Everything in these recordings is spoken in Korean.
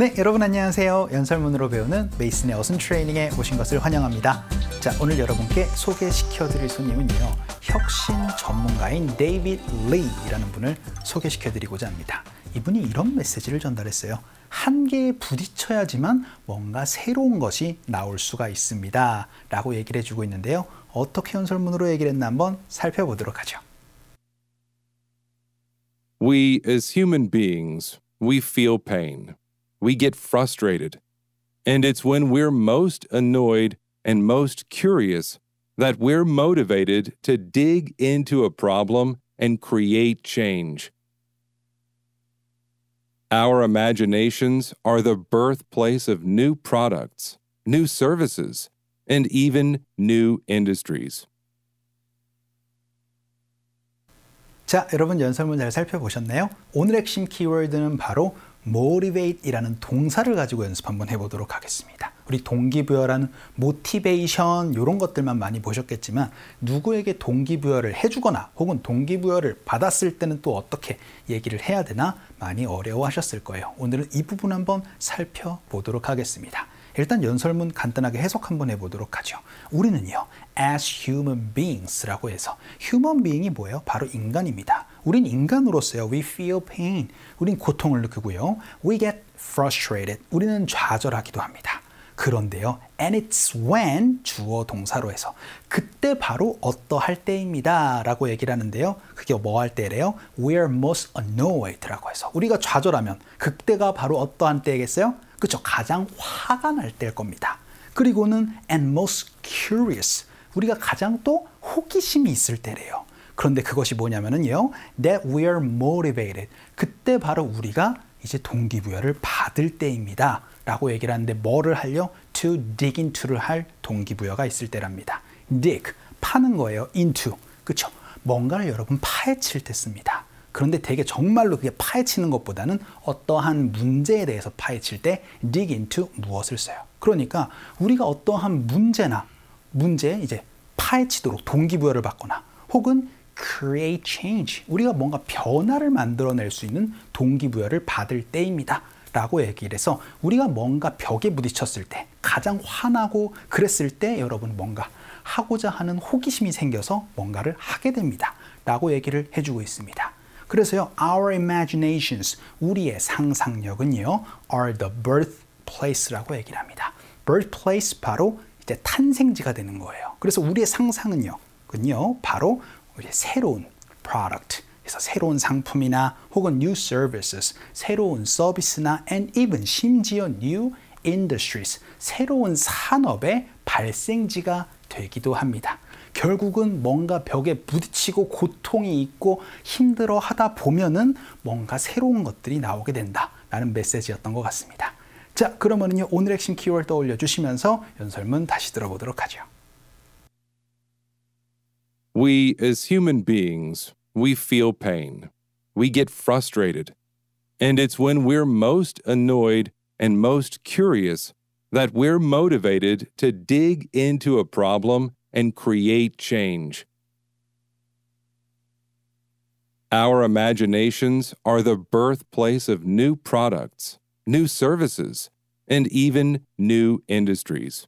네, 여러분 안녕하세요. 연설문으로 배우는 메이슨의 어순 트레이닝에 오신 것을 환영합니다. 자, 오늘 여러분께 소개시켜 드릴 손님은요, 혁신 전문가인 데이비드 리라는 분을 소개시켜 드리고자 합니다. 이분이 이런 메시지를 전달했어요. 한계에 부딪혀야지만 뭔가 새로운 것이 나올 수가 있습니다 라고 얘기를 해주고 있는데요, 어떻게 연설문으로 얘기를 했나 한번 살펴보도록 하죠. We as human beings, we feel pain. We get frustrated. And it's when we're most annoyed and most curious that we're motivated to dig into a problem and create change. Our imaginations are the birthplace of new products, new services, and even new industries. 자, 여러분 연설문 잘 살펴보셨나요? 오늘 핵심 키워드는 바로 motivate이라는 동사를 가지고 연습 한번 해보도록 하겠습니다. 우리 동기부여라는 motivation 이런 것들만 많이 보셨겠지만 누구에게 동기부여를 해주거나 혹은 동기부여를 받았을 때는 또 어떻게 얘기를 해야 되나 많이 어려워하셨을 거예요. 오늘은 이 부분 한번 살펴보도록 하겠습니다. 일단 연설문 간단하게 해석 한번 해보도록 하죠. 우리는요, as human beings라고 해서 human being이 뭐예요? 바로 인간입니다. 우린 인간으로서요, we feel pain. 우린 고통을 느끼고요. we get frustrated. 우리는 좌절하기도 합니다. 그런데요, and it's when 주어 동사로 해서 그때 바로 어떠할 때입니다 라고 얘기를 하는데요, 그게 뭐 할 때래요? we are most annoyed 라고 해서 우리가 좌절하면 그때가 바로 어떠한 때겠어요? 그렇죠, 가장 화가 날 때일 겁니다. 그리고는 and most curious, 우리가 가장 또 호기심이 있을 때래요. 그런데 그것이 뭐냐면요, that we are motivated, 그때 바로 우리가 이제 동기부여를 받을 때입니다 라고 얘기를 하는데, 뭐를 하려? to dig into를 할 동기부여가 있을 때랍니다. dig, 파는 거예요. into, 그렇죠? 뭔가를 여러분 파헤칠 때 씁니다. 그런데 되게 정말로 그게 파헤치는 것보다는 어떠한 문제에 대해서 파헤칠 때 dig into 무엇을 써요. 그러니까 우리가 어떠한 문제에 이제 파헤치도록 동기부여를 받거나 혹은 create change, 우리가 뭔가 변화를 만들어낼 수 있는 동기부여를 받을 때입니다 라고 얘기를 해서 우리가 뭔가 벽에 부딪혔을 때 가장 화나고 그랬을 때 여러분 뭔가 하고자 하는 호기심이 생겨서 뭔가를 하게 됩니다 라고 얘기를 해주고 있습니다. 그래서요, our imaginations, 우리의 상상력은요, are the birthplace라고 얘기를 합니다. birthplace, 바로 이제 탄생지가 되는 거예요. 그래서 우리의 상상은요, 바로 새로운 product, 그래서 새로운 상품이나 혹은 new services, 새로운 서비스나 and even 심지어 new industries, 새로운 산업의 발생지가 되기도 합니다. 결국은 뭔가 벽에 부딪히고 고통이 있고 힘들어 하다 보면은 뭔가 새로운 것들이 나오게 된다라는 메시지였던 것 같습니다. 자, 그러면은요, 오늘 핵심 키워드 떠올려 주시면서 연설문 다시 들어보도록 하죠. We as human beings, we feel pain. We get frustrated. And it's when we're most annoyed and most curious that we're motivated to dig into a problem and create change. Our imaginations are the birthplace of new products, new services, and even new industries.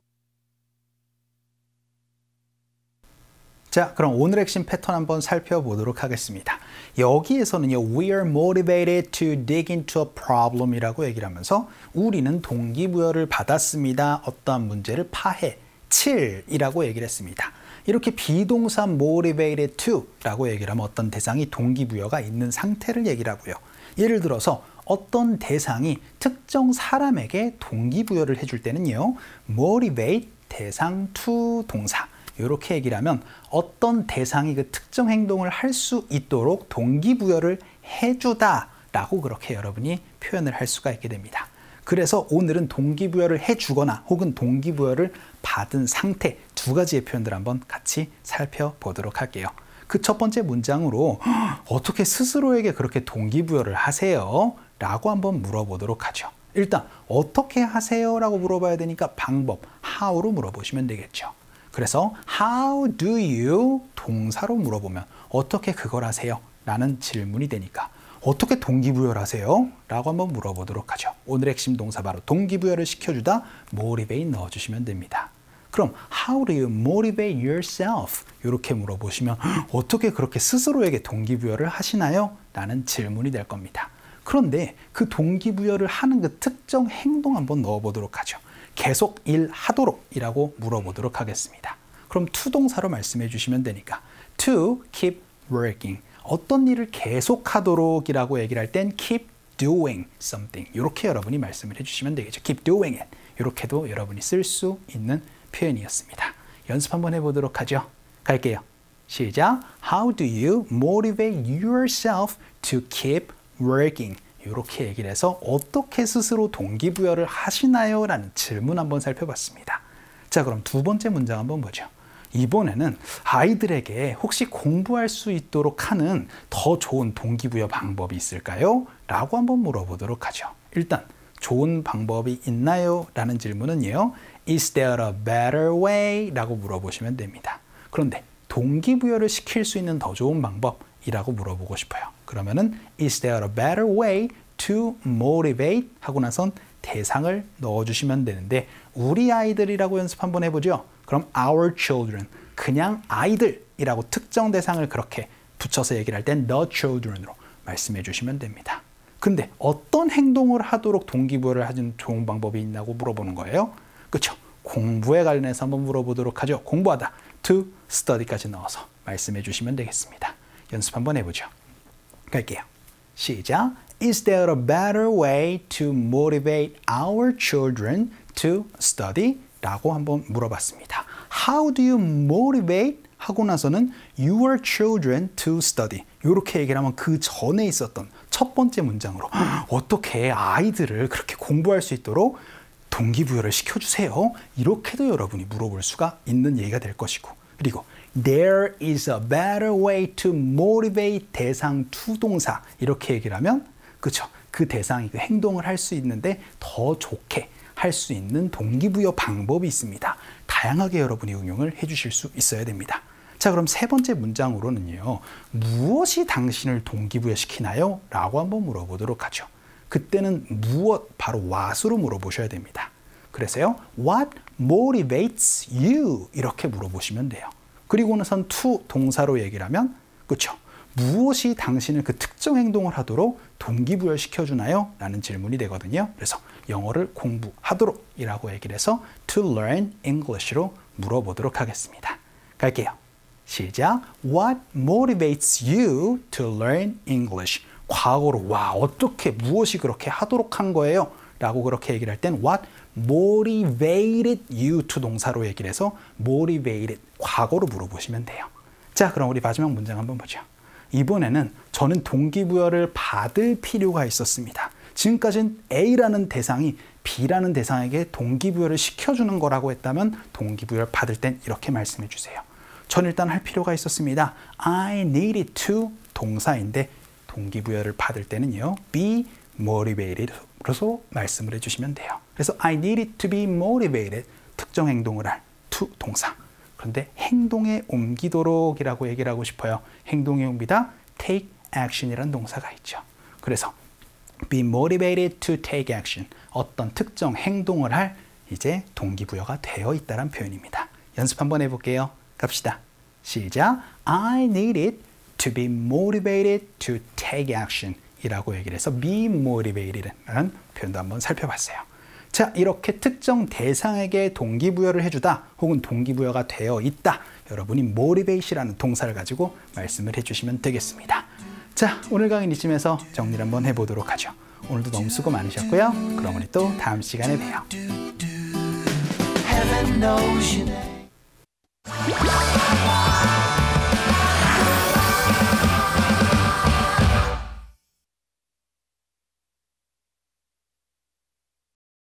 자, 그럼 오늘 핵심 패턴 한번 살펴보도록 하겠습니다. 여기에서는요, we are motivated to dig into a problem 이라고 얘기를 하면서 우리는 동기부여를 받았습니다. 어떠한 문제를 파헤칠 이라고 얘기를 했습니다. 이렇게 비동사 motivated to 라고 얘기를 하면 어떤 대상이 동기부여가 있는 상태를 얘기를 하고요. 예를 들어서 어떤 대상이 특정 사람에게 동기부여를 해줄 때는요, motivate 대상 to 동사, 이렇게 얘기를 하면 어떤 대상이 그 특정 행동을 할 수 있도록 동기부여를 해주다 라고 그렇게 여러분이 표현을 할 수가 있게 됩니다. 그래서 오늘은 동기부여를 해주거나 혹은 동기부여를 받은 상태 두 가지의 표현들 한번 같이 살펴보도록 할게요. 그 첫 번째 문장으로 어떻게 스스로에게 그렇게 동기부여를 하세요? 라고 한번 물어보도록 하죠. 일단 어떻게 하세요? 라고 물어봐야 되니까 방법, how로 물어보시면 되겠죠. 그래서 how do you 동사로 물어보면 어떻게 그걸 하세요? 라는 질문이 되니까 어떻게 동기부여를 하세요? 라고 한번 물어보도록 하죠. 오늘의 핵심 동사 바로 동기부여를 시켜주다 motivate 넣어주시면 됩니다. 그럼 how do you motivate yourself? 이렇게 물어보시면 어떻게 그렇게 스스로에게 동기부여를 하시나요? 라는 질문이 될 겁니다. 그런데 그 동기부여를 하는 그 특정 행동 한번 넣어보도록 하죠. 계속 일하도록 이라고 물어보도록 하겠습니다. 그럼 to 동사로 말씀해 주시면 되니까 to keep working. 어떤 일을 계속하도록 이라고 얘기를 할 땐 keep doing something. 이렇게 여러분이 말씀을 해주시면 되겠죠. keep doing it. 이렇게도 여러분이 쓸 수 있는 표현이었습니다. 연습 한번 해보도록 하죠. 갈게요. 시작. How do you motivate yourself to keep working? 이렇게 얘기를 해서 어떻게 스스로 동기부여를 하시나요? 라는 질문 한번 살펴봤습니다. 자, 그럼 두 번째 문장 한번 보죠. 이번에는 아이들에게 혹시 공부할 수 있도록 하는 더 좋은 동기부여 방법이 있을까요? 라고 한번 물어보도록 하죠. 일단 좋은 방법이 있나요? 라는 질문은요. Is there a better way? 라고 물어보시면 됩니다. 그런데 동기부여를 시킬 수 있는 더 좋은 방법이라고 물어보고 싶어요. 그러면은 Is there a better way to motivate? 하고 나선 대상을 넣어주시면 되는데 우리 아이들이라고 연습 한번 해보죠. 그럼 our children, 그냥 아이들이라고 특정 대상을 그렇게 붙여서 얘기를 할 땐 the children으로 말씀해 주시면 됩니다. 근데 어떤 행동을 하도록 동기부여를 하는 좋은 방법이 있냐고 물어보는 거예요. 그렇죠? 공부에 관련해서 한번 물어보도록 하죠. 공부하다, to study까지 넣어서 말씀해 주시면 되겠습니다. 연습 한번 해보죠. 갈게요. 시작. Is there a better way to motivate our children to study? 라고 한번 물어봤습니다. How do you motivate? 하고 나서는 your children to study. 이렇게 얘기를 하면 그 전에 있었던 첫 번째 문장으로 어떻게 아이들을 그렇게 공부할 수 있도록 동기부여를 시켜주세요. 이렇게도 여러분이 물어볼 수가 있는 얘기가 될 것이고, 그리고 There is a better way to motivate 대상 to 동사 이렇게 얘기를 하면 그렇죠. 그 대상이 그 행동을 할 수 있는데 더 좋게 할 수 있는 동기부여 방법이 있습니다. 다양하게 여러분이 응용을 해주실 수 있어야 됩니다. 자, 그럼 세 번째 문장으로는요. 무엇이 당신을 동기부여시키나요? 라고 한번 물어보도록 하죠. 그때는 무엇, 바로 what으로 물어보셔야 됩니다. 그래서요. What motivates you? 이렇게 물어보시면 돼요. 그리고 나선 to 동사로 얘기를 하면 그렇죠. 무엇이 당신을 그 특정 행동을 하도록 동기부여를 시켜주나요? 라는 질문이 되거든요. 그래서 영어를 공부하도록 이라고 얘기를 해서 to learn English로 물어보도록 하겠습니다. 갈게요. 시작. What motivates you to learn English? 과거로 와 어떻게 무엇이 그렇게 하도록 한 거예요? 라고 그렇게 얘기를 할 땐 what motivated you to 동사로 얘기를 해서 motivated 과거로 물어보시면 돼요. 자, 그럼 우리 마지막 문장 한번 보죠. 이번에는 저는 동기부여를 받을 필요가 있었습니다. 지금까지는 A라는 대상이 B라는 대상에게 동기부여를 시켜주는 거라고 했다면 동기부여를 받을 땐 이렇게 말씀해 주세요. 전 일단 할 필요가 있었습니다. I needed to 동사인데 동기부여를 받을 때는요. be motivated로서 말씀을 해주시면 돼요. 그래서 I needed to be motivated 특정 행동을 할 to 동사. 그런데 행동에 옮기도록 이라고 얘기를 하고 싶어요. 행동에 옮기다 take action이라는 동사가 있죠. 그래서 be motivated to take action. 어떤 특정 행동을 할 이제 동기부여가 되어 있다는 표현입니다. 연습 한번 해볼게요. 갑시다. 시작. I needed to be motivated to take action 이라고 얘기를 해서 be motivated 라는 표현도 한번 살펴봤어요. 자, 이렇게 특정 대상에게 동기부여를 해주다 혹은 동기부여가 되어 있다. 여러분이 motivate이라는 동사를 가지고 말씀을 해주시면 되겠습니다. 자, 오늘 강의는 이쯤에서 정리를 한번 해보도록 하죠. 오늘도 너무 수고 많으셨고요. 그럼 우리 또 다음 시간에 봬요.